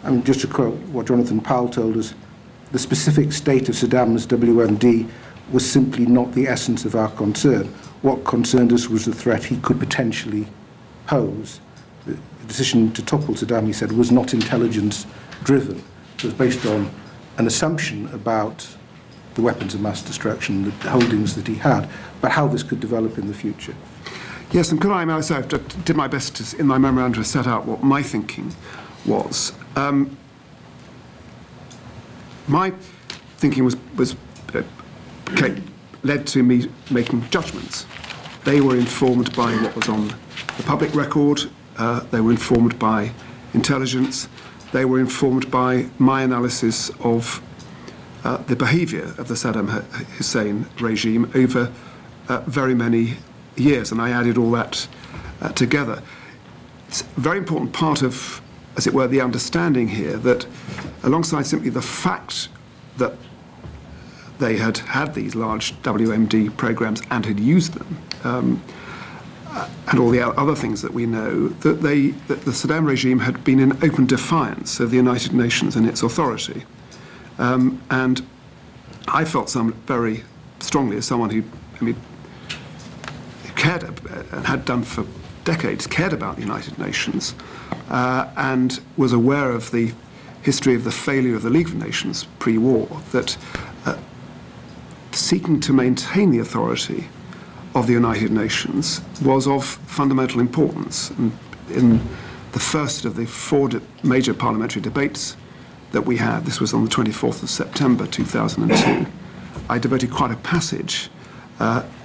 I mean, just to quote what Jonathan Powell told us, the specific state of Saddam's WMD was simply not the essence of our concern. What concerned us was the threat he could potentially pose. The decision to topple Saddam, he said, was not intelligence-driven. It was based on an assumption about the weapons of mass destruction, the holdings that he had, but how this could develop in the future. Yes, and could I myself did my best in my memorandum to set out what my thinking was. My thinking led to me making judgments. They were informed by what was on the public record. They were informed by intelligence. They were informed by my analysis of the behaviour of the Saddam Hussein regime over very many years, and I added all that together. It's a very important part of, as it were, the understanding here that alongside simply the fact that they had had these large WMD programs and had used them, and all the other things that we know, that the Saddam regime had been in open defiance of the United Nations and its authority. And I felt very strongly, as someone who, cared and had done for decades, cared about the United Nations, and was aware of the history of the failure of the League of Nations pre-war, that seeking to maintain the authority of the United Nations was of fundamental importance. And in the first of the 4 major parliamentary debates that we had, this was on the 24th of September 2002, I devoted quite a passage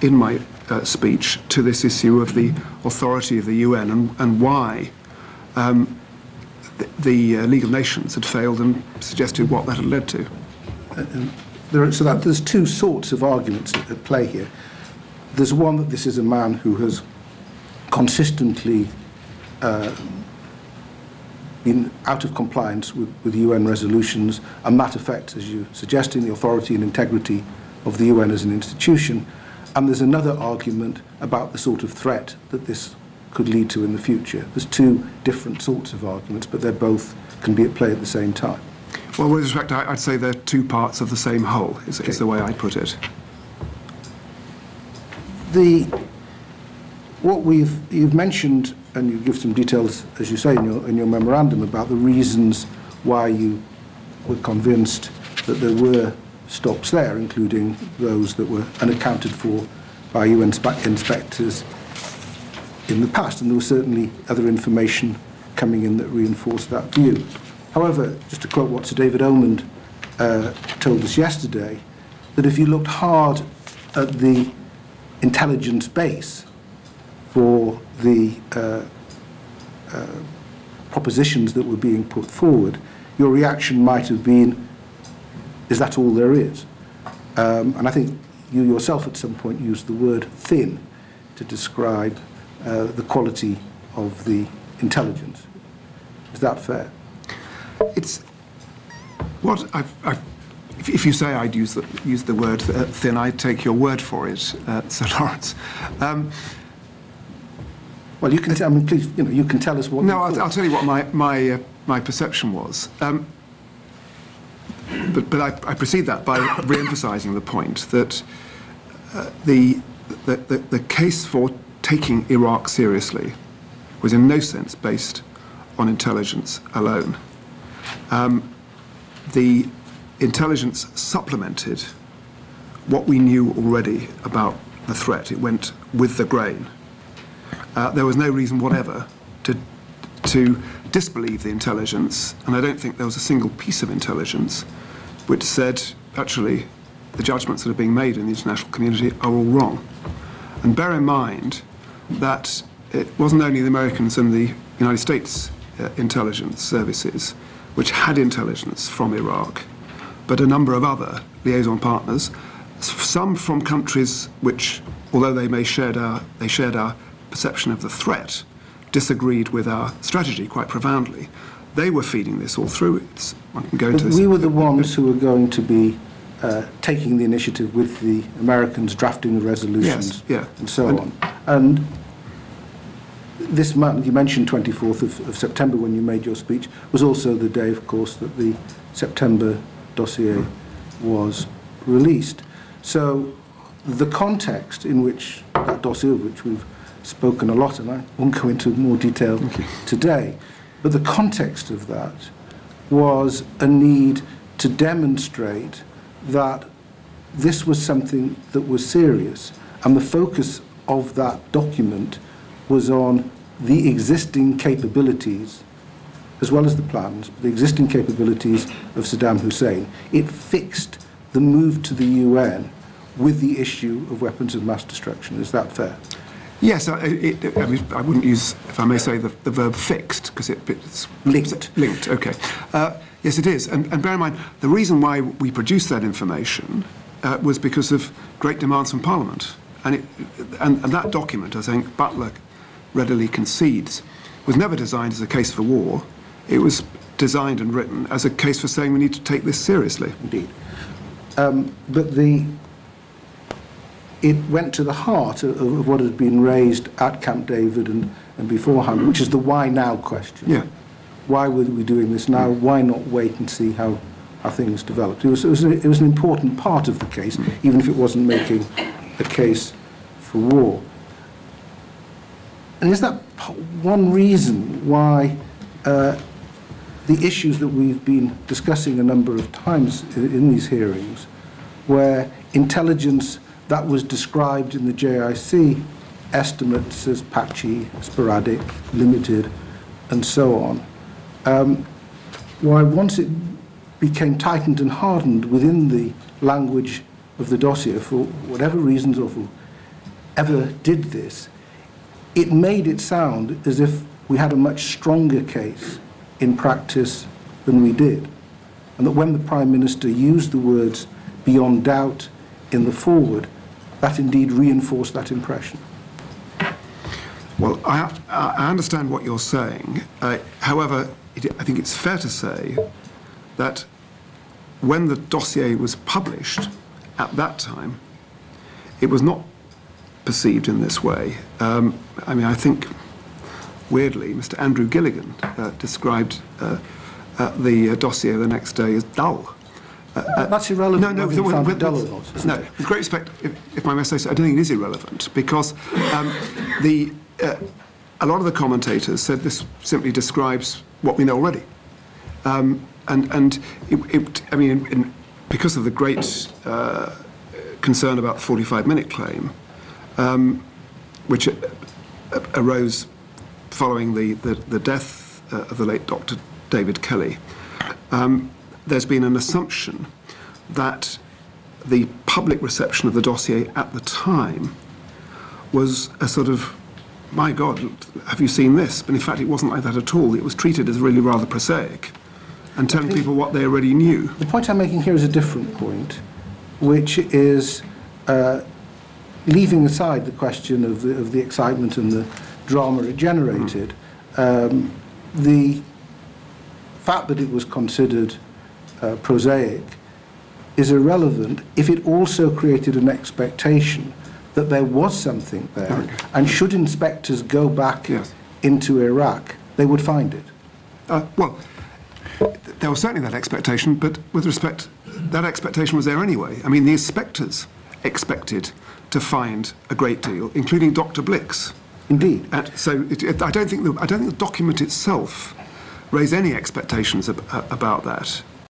in my speech to this issue of the authority of the UN and why the League of Nations had failed, and suggested what that had led to. There's two sorts of arguments at play here. There's one that this is a man who has consistently been out of compliance with UN resolutions, and that affects, as you're suggesting, the authority and integrity of the UN as an institution. And there's another argument about the sort of threat that this could lead to in the future. There's two different sorts of arguments, but they both can be at play at the same time. Well, with respect, I'd say they're two parts of the same whole, is the way I put it. You've mentioned, and you give some details, as you say in your memorandum, about the reasons why you were convinced that there were stops there, including those that were unaccounted for by UN inspectors in the past, and there was certainly other information coming in that reinforced that view. However, just to quote what Sir David Omand told us yesterday, that if you looked hard at the intelligence base for the propositions that were being put forward, your reaction might have been, is that all there is? And I think you yourself at some point used the word thin to describe the quality of the intelligence. Is that fair? It's what if you say I'd use the word thin, I'd take your word for it, Sir Lawrence. Well, you can. I mean, please, you can tell us what. No, I'll tell you what my perception was. But I precede that by re-emphasising the point that the case for taking Iraq seriously was in no sense based on intelligence alone. The intelligence supplemented what we knew already about the threat. It went with the grain. There was no reason whatever to disbelieve the intelligence, and I don't think there was a single piece of intelligence which said, actually, the judgments that are being made in the international community are all wrong. And bear in mind that it wasn't only the Americans and the United States intelligence services which had intelligence from Iraq, but a number of other liaison partners, some from countries which, although they shared our perception of the threat, disagreed with our strategy quite profoundly. They were feeding this all through. One can go into this. We were the ones who were going to be taking the initiative with the Americans, drafting the resolutions, yes, yeah. and so on. And this month, you mentioned 24th of September when you made your speech, was also the day, of course, that the September dossier was released. So the context in which that dossier, of which we've spoken a lot, and I won't go into more detail today, but the context of that was a need to demonstrate that this was something that was serious, and the focus of that document was on the existing capabilities, as well as the plans, the existing capabilities of Saddam Hussein. It fixed the move to the UN with the issue of weapons of mass destruction. Is that fair? Yes, I mean, I wouldn't use, if I may say, the verb fixed, because it's linked. Linked, okay. Yes, it is. And bear in mind, the reason why we produced that information was because of great demands from Parliament. And that document, I think Butler readily concedes, was never designed as a case for war. It was designed and written as a case for saying we need to take this seriously. Indeed. But it went to the heart of what had been raised at Camp David and beforehand, which is the why now question. Yeah. Why were we doing this now? Why not wait and see how things developed? It was an important part of the case, even if it wasn't making a case for war. And is that one reason why the issues that we've been discussing a number of times in these hearings, where intelligence that was described in the JIC estimates as patchy, sporadic, limited, and so on, why once it became tightened and hardened within the language of the dossier, for whatever reasons or for whoever did this, it made it sound as if we had a much stronger case in practice than we did. And that when the Prime Minister used the words beyond doubt in the foreword, that indeed reinforced that impression. Well, I understand what you're saying. However, I think it's fair to say that when the dossier was published at that time, it was not perceived in this way. I mean, I think, weirdly, Mr. Andrew Gilligan described the dossier the next day as dull. That's irrelevant. No, Dull or not, no. With great respect, if I may say so, I don't think it is irrelevant because a lot of the commentators said this simply describes what we know already, I mean, because of the great concern about the 45-minute claim, which arose following the death of the late Dr. David Kelly. There's been an assumption that the public reception of the dossier at the time was a sort of, my God, have you seen this? But in fact, it wasn't like that at all. It was treated as really rather prosaic and telling people what they already knew. The point I'm making here is a different point, which is leaving aside the question of the excitement and the drama it generated. The fact that it was considered prosaic is irrelevant if it also created an expectation that there was something there, and should inspectors go back into Iraq, they would find it. Well, there was certainly that expectation, but with respect, that expectation was there anyway. I mean, the inspectors expected to find a great deal, including Dr. Blix. Indeed. So I don't think the document itself raised any expectations about that.